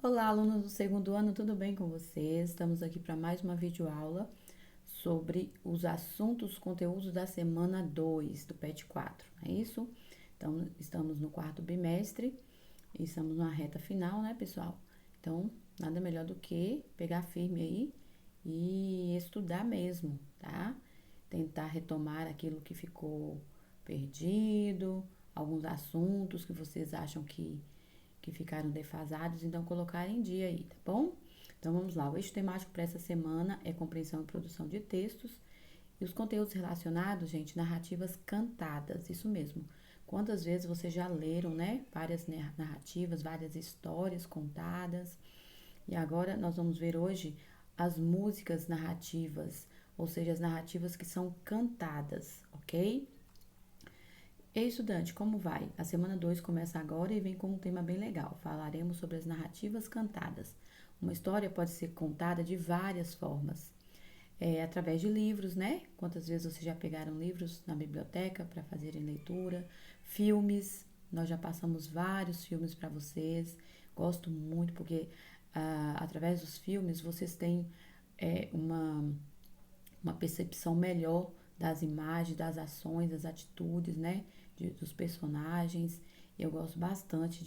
Olá, alunos do segundo ano, tudo bem com vocês? Estamos aqui para mais uma videoaula sobre os assuntos, conteúdos da semana 2 do PET 4, não é isso? Então, estamos no quarto bimestre e estamos na reta final, né, pessoal? Então, nada melhor do que pegar firme aí e estudar mesmo, tá? Tentar retomar aquilo que ficou perdido, alguns assuntos que vocês acham que ficaram defasados, então colocar em dia aí, tá bom? Então vamos lá, o eixo temático para essa semana é compreensão e produção de textos. E os conteúdos relacionados, gente, narrativas cantadas, isso mesmo. Quantas vezes vocês já leram, né? Várias narrativas, várias histórias contadas. E agora nós vamos ver hoje as músicas narrativas, ou seja, as narrativas que são cantadas, ok? Ei, estudante, como vai? A semana 2 começa agora e vem com um tema bem legal. Falaremos sobre as narrativas cantadas. Uma história pode ser contada de várias formas. Através de livros, né? Quantas vezes vocês já pegaram livros na biblioteca para fazerem leitura? Filmes, nós já passamos vários filmes para vocês. Gosto muito porque através dos filmes vocês têm é, uma, uma percepção melhor das imagens, das ações, das atitudes, né? Dos personagens. Eu gosto bastante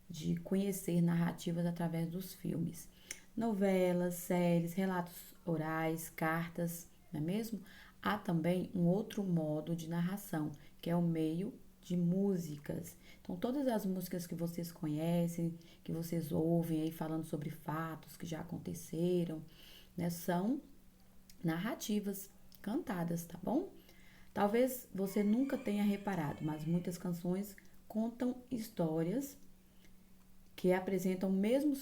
de conhecer narrativas através dos filmes. Novelas, séries, relatos orais, cartas, não é mesmo? Há também um outro modo de narração, que é o meio de músicas. Então, todas as músicas que vocês conhecem, que vocês ouvem aí falando sobre fatos que já aconteceram, né, são narrativas cantadas, tá bom? Talvez você nunca tenha reparado, mas muitas canções contam histórias que apresentam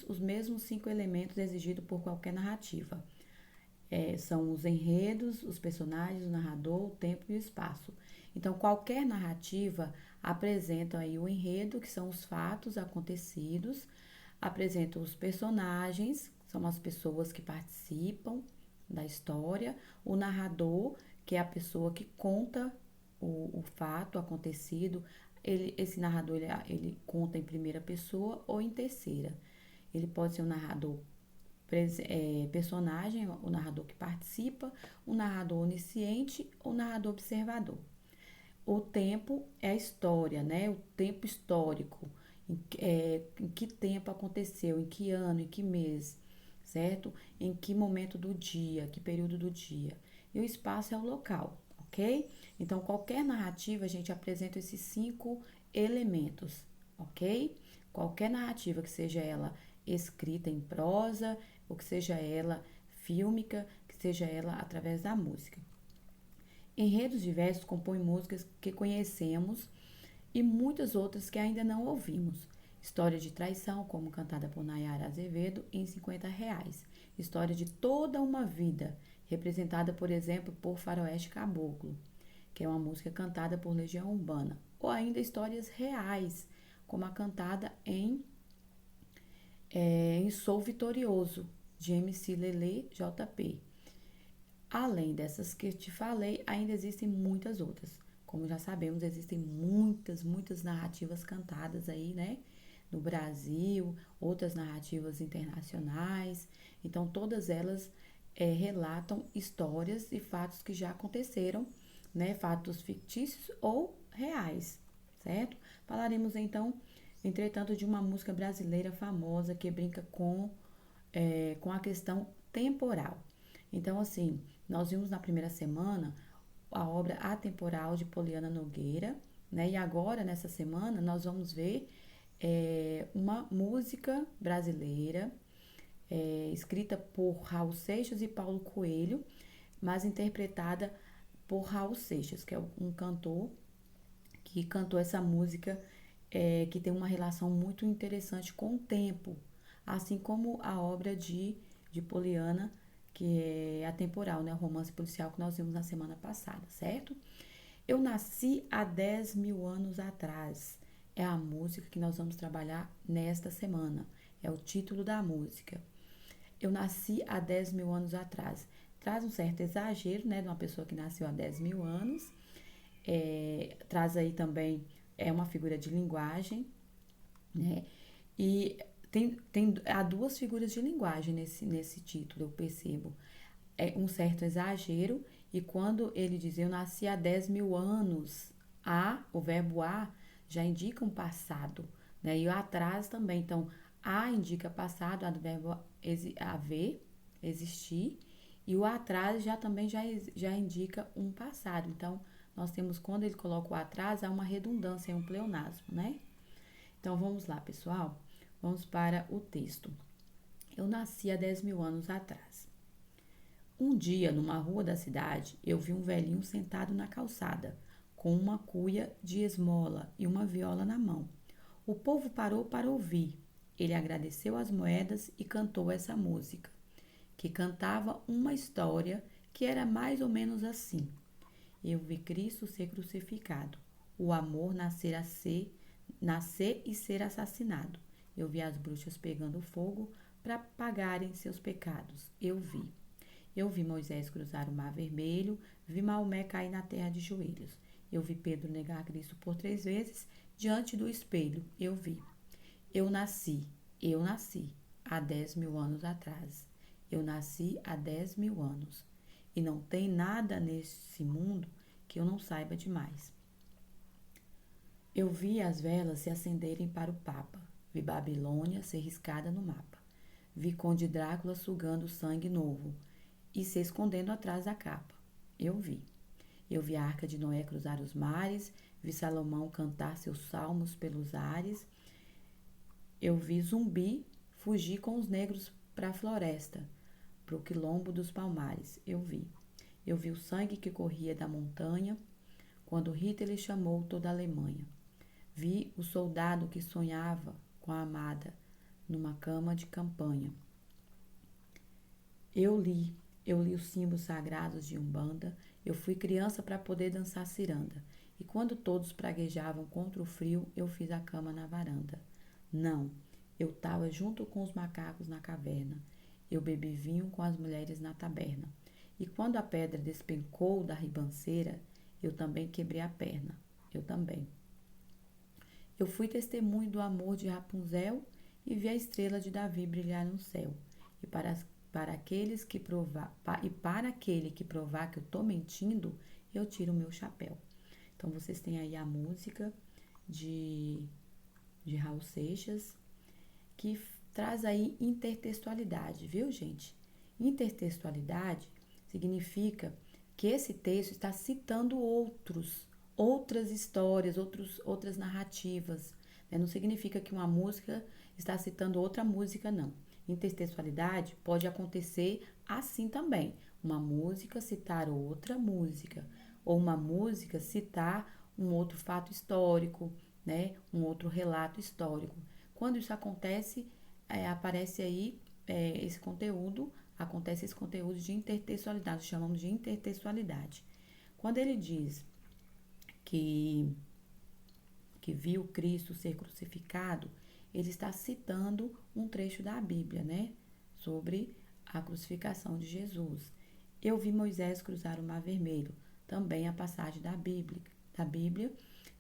os mesmos 5 elementos exigidos por qualquer narrativa. São os enredos, os personagens, o narrador, o tempo e o espaço. Então, qualquer narrativa apresenta aí o enredo, que são os fatos acontecidos, apresenta os personagens, são as pessoas que participam da história, o narrador, que é a pessoa que conta o fato acontecido. Esse narrador ele conta em primeira pessoa ou em terceira. Ele pode ser um narrador personagem, o narrador que participa, o narrador onisciente ou o narrador observador. O tempo é a história, né? O tempo histórico. Em que tempo aconteceu, em que ano, em que mês, certo? Em que momento do dia, que período do dia. E o espaço é o local, ok? Então, qualquer narrativa, a gente apresenta esses 5 elementos, ok? Qualquer narrativa, que seja ela escrita em prosa, ou que seja ela fílmica, que seja ela através da música. Enredos diversos compõem músicas que conhecemos e muitas outras que ainda não ouvimos. História de traição, como cantada por Nayara Azevedo, em R$ 50. História de toda uma vida, representada, por exemplo, por Faroeste Caboclo, que é uma música cantada por Legião Urbana. Ou ainda histórias reais, como a cantada em Sou Vitorioso, de MC Lele JP. Além dessas que eu te falei, ainda existem muitas outras. Como já sabemos, existem muitas narrativas cantadas aí, né? No Brasil, outras narrativas internacionais. Então, todas elas relatam histórias e fatos que já aconteceram, né? Fatos fictícios ou reais, certo? Falaremos então, entretanto, de uma música brasileira famosa que brinca com a questão temporal. Então, assim, nós vimos na primeira semana a obra Atemporal de Poliana Nogueira, né? E agora, nessa semana, nós vamos ver uma música brasileira escrita por Raul Seixas e Paulo Coelho, mas interpretada por Raul Seixas, que é um cantor que cantou essa música que tem uma relação muito interessante com o tempo, assim como a obra de Poliana, que é atemporal, né? O romance policial que nós vimos na semana passada, certo? Eu nasci há 10 mil anos atrás. É a música que nós vamos trabalhar nesta semana. É o título da música. Eu nasci há 10 mil anos atrás. Traz um certo exagero, né? De uma pessoa que nasceu há 10 mil anos. Traz aí também uma figura de linguagem, né? E Há duas figuras de linguagem nesse título, eu percebo. É um certo exagero, e quando ele diz eu nasci há 10 mil anos, o verbo há já indica um passado, né? E o atrás também. Então, há indica passado, há do verbo haver, existir, e o atrás já indica um passado. Então, nós temos, quando ele coloca o atrás, há uma redundância, é um pleonasmo, né? Então, vamos lá, pessoal. Vamos para o texto. Eu nasci há 10 mil anos atrás. Um dia, numa rua da cidade, eu vi um velhinho sentado na calçada, com uma cuia de esmola e uma viola na mão. O povo parou para ouvir. Ele agradeceu as moedas e cantou essa música, que cantava uma história que era mais ou menos assim. Eu vi Cristo ser crucificado, o amor nascer e ser assassinado. Eu vi as bruxas pegando fogo para pagarem seus pecados. Eu vi. Eu vi Moisés cruzar o Mar Vermelho, vi Maomé cair na terra de joelhos. Eu vi Pedro negar Cristo por 3 vezes diante do espelho. Eu vi. Eu nasci há 10 mil anos atrás. Eu nasci há 10 mil anos. E não tem nada nesse mundo que eu não saiba demais. Eu vi as velas se acenderem para o Papa. Vi Babilônia ser riscada no mapa. Vi Conde Drácula sugando sangue novo e se escondendo atrás da capa. Eu vi. Eu vi a Arca de Noé cruzar os mares, vi Salomão cantar seus salmos pelos ares. Eu vi Zumbi fugir com os negros para a floresta, para o quilombo dos palmares. Eu vi. Eu vi o sangue que corria da montanha quando Hitler chamou toda a Alemanha. Vi o soldado que sonhava com a amada numa cama de campanha. Eu li os símbolos sagrados de Umbanda. Eu fui criança para poder dançar ciranda. E quando todos praguejavam contra o frio, eu fiz a cama na varanda. Não, eu estava junto com os macacos na caverna. Eu bebi vinho com as mulheres na taberna. E quando a pedra despencou da ribanceira, eu também quebrei a perna. Eu também. Eu fui testemunho do amor de Rapunzel e vi a estrela de Davi brilhar no céu. E para aquele que provar que eu estou mentindo, eu tiro o meu chapéu. Então, vocês têm aí a música de Raul Seixas, que traz aí intertextualidade, viu, gente? Intertextualidade significa que esse texto está citando outras histórias, outras narrativas, né? Não significa que uma música está citando outra música, não. Intertextualidade pode acontecer assim também. Uma música citar outra música, ou uma música citar um outro fato histórico, né? Um outro relato histórico. Quando isso acontece, aparece aí acontece esse conteúdo de intertextualidade, chamamos de intertextualidade. Quando ele diz que viu Cristo ser crucificado, ele está citando um trecho da Bíblia, né? Sobre a crucificação de Jesus. Eu vi Moisés cruzar o Mar Vermelho, também a passagem da Bíblia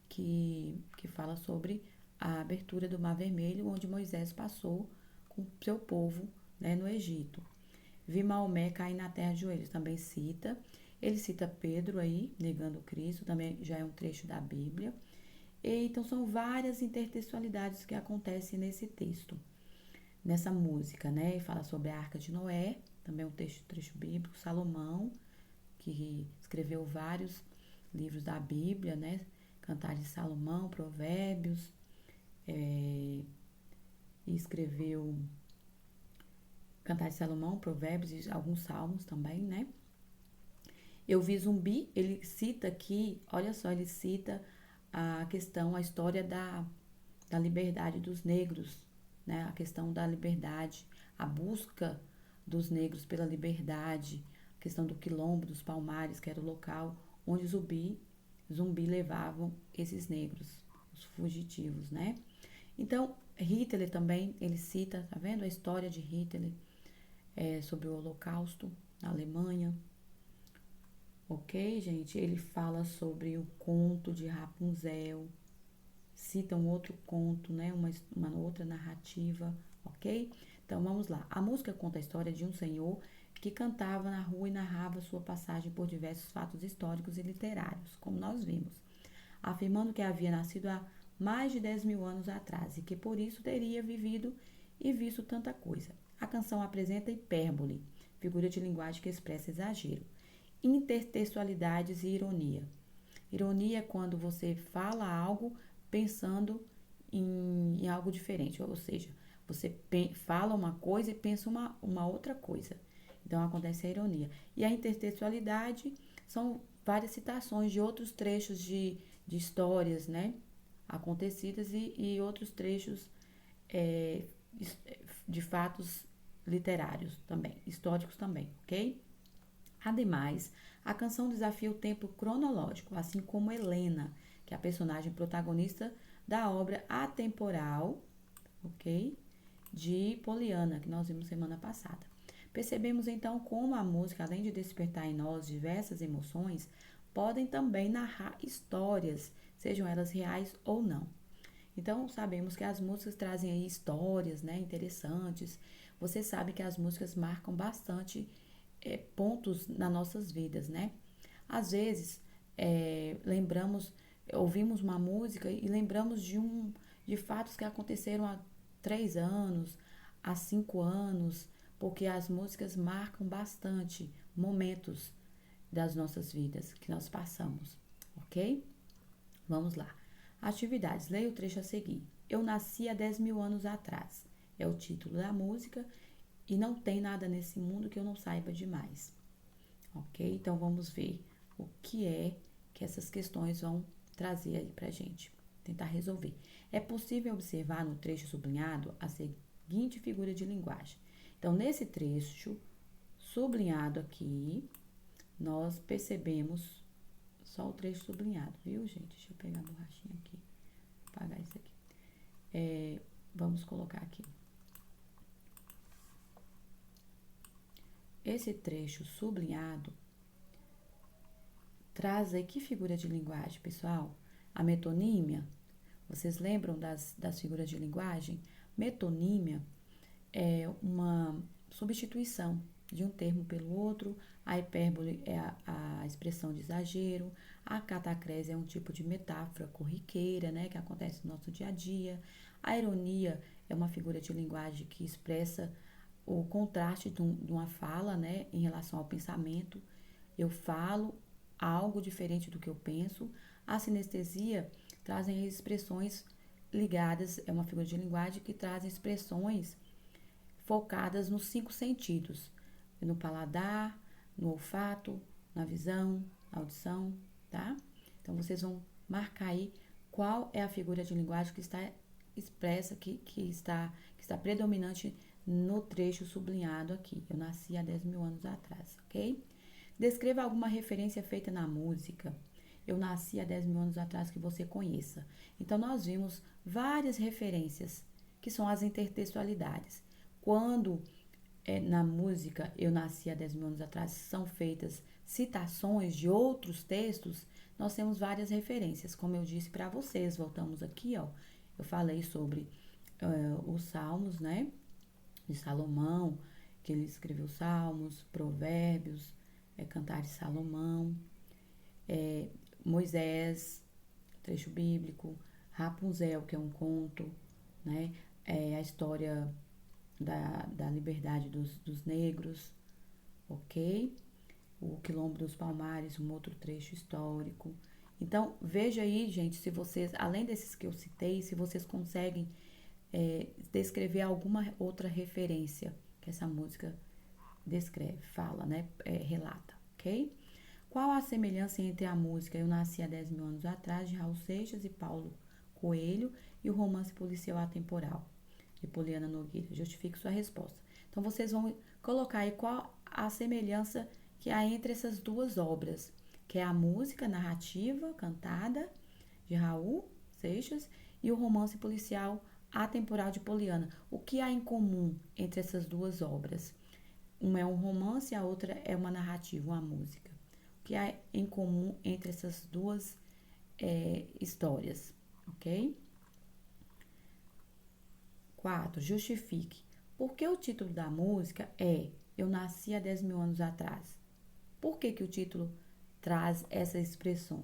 que fala sobre a abertura do Mar Vermelho, onde Moisés passou com seu povo, né, no Egito. Vi Maomé cair na terra de joelhos, também cita. Ele cita Pedro aí, negando Cristo, também já é um trecho da Bíblia. Então, são várias intertextualidades que acontecem nesse texto, nessa música, né? Fala sobre a Arca de Noé, também um trecho bíblico. Salomão, que escreveu vários livros da Bíblia, né? Cantares de Salomão, Provérbios, e escreveu Cantares de Salomão, Provérbios e alguns salmos também, né? Eu vi Zumbi, ele cita aqui, olha só, ele cita a história da liberdade dos negros, né? A questão da liberdade, a busca dos negros pela liberdade, a questão do quilombo, dos palmares, que era o local onde Zumbi levavam esses negros, os fugitivos, né? Então, Hitler também, ele cita, tá vendo? A história de Hitler sobre o Holocausto na Alemanha. Ok, gente? Ele fala sobre o conto de Rapunzel, cita um outro conto, né? Uma outra narrativa ok? Então, vamos lá. A música conta a história de um senhor que cantava na rua e narrava sua passagem por diversos fatos históricos e literários, como nós vimos, afirmando que havia nascido há mais de 10 mil anos atrás e que por isso teria vivido e visto tanta coisa. A canção apresenta hipérbole, figura de linguagem que expressa exagero, intertextualidades e ironia. Ironia é quando você fala algo pensando em algo diferente, ou seja, você fala uma coisa e pensa uma outra coisa. Então acontece a ironia. E a intertextualidade são várias citações de outros trechos de histórias, né? Acontecidas e outros trechos é, de fatos literários também, históricos também, ok? Ademais, a canção desafia o tempo cronológico, assim como Helena, que é a personagem protagonista da obra atemporal, ok? De Poliana, que nós vimos semana passada. Percebemos então como a música, além de despertar em nós diversas emoções, podem também narrar histórias, sejam elas reais ou não. Então, sabemos que as músicas trazem aí histórias, né, interessantes. Você sabe que as músicas marcam bastante pontos nas nossas vidas, né? Às vezes, ouvimos uma música e lembramos de fatos que aconteceram há 3 anos, há 5 anos, porque as músicas marcam bastante momentos das nossas vidas que nós passamos, ok? Vamos lá. Atividades. Leia o trecho a seguir. Eu nasci há 10 mil anos atrás. É o título da música e não tem nada nesse mundo que eu não saiba demais. Ok? Então vamos ver o que é que essas questões vão trazer aí pra gente. Tentar resolver. É possível observar no trecho sublinhado a seguinte figura de linguagem. Então, nesse trecho sublinhado aqui, nós percebemos só o trecho sublinhado, viu, gente? Deixa eu pegar a borrachinha aqui, apagar isso aqui. Vamos colocar aqui. Esse trecho sublinhado traz aí que figura de linguagem, pessoal? A metonímia. Vocês lembram das figuras de linguagem? Metonímia é uma substituição de um termo pelo outro, a hipérbole é a expressão de exagero, a catacrese é um tipo de metáfora corriqueira, né, que acontece no nosso dia a dia, a ironia é uma figura de linguagem que expressa o contraste de uma fala, né, em relação ao pensamento. Eu falo algo diferente do que eu penso. A sinestesia trazem expressões ligadas, é uma figura de linguagem que traz expressões focadas nos 5 sentidos, no paladar, no olfato, na visão, na audição, tá? Então, vocês vão marcar aí qual é a figura de linguagem que está expressa, que está predominante no trecho sublinhado aqui. Eu nasci há 10 mil anos atrás, ok? Descreva alguma referência feita na música. Eu nasci há 10 mil anos atrás que você conheça. Então, nós vimos várias referências, que são as intertextualidades. Quando na música Eu Nasci há 10 mil anos atrás são feitas citações de outros textos, nós temos várias referências. Como eu disse para vocês, voltamos aqui, ó. Eu falei sobre os Salmos, né? De Salomão, que ele escreveu Salmos, Provérbios, Cantares de Salomão, Moisés, trecho bíblico, Rapunzel, que é um conto, né? A história da liberdade dos negros, ok? O Quilombo dos Palmares, um outro trecho histórico. Então, veja aí, gente, se vocês, além desses que eu citei, se vocês conseguem descrever alguma outra referência que essa música descreve, fala, né? Relata, ok? Qual a semelhança entre a música Eu Nasci há 10 mil anos atrás, de Raul Seixas e Paulo Coelho, e o romance policial atemporal, de Poliana Nogueira? Justifique sua resposta. Então, vocês vão colocar aí qual a semelhança que há entre essas duas obras, que é a música narrativa cantada de Raul Seixas e o romance policial atemporal de Poliana. O que há em comum entre essas duas obras? Uma é um romance e a outra é uma narrativa, uma música. O que há em comum entre essas duas histórias, ok? 4, justifique. Por que o título da música é Eu Nasci há 10 mil anos atrás? Por que o título traz essa expressão?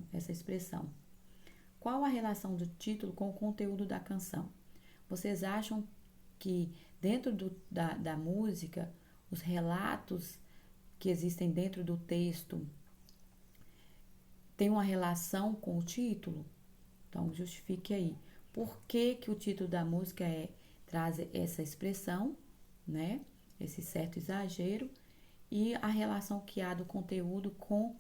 Qual a relação do título com o conteúdo da canção? Vocês acham que dentro da música, os relatos que existem dentro do texto têm uma relação com o título? Então, justifique aí. Por que o título da música traz essa expressão, né? Esse certo exagero e a relação que há do conteúdo com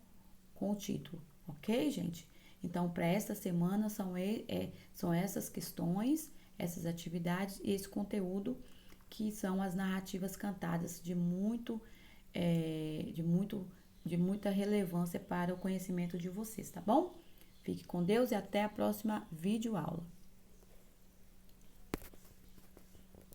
o título, ok, gente? Então, para esta semana são essas questões, essas atividades e esse conteúdo que são as narrativas cantadas de muita relevância para o conhecimento de vocês, tá bom? Fique com Deus e até a próxima videoaula.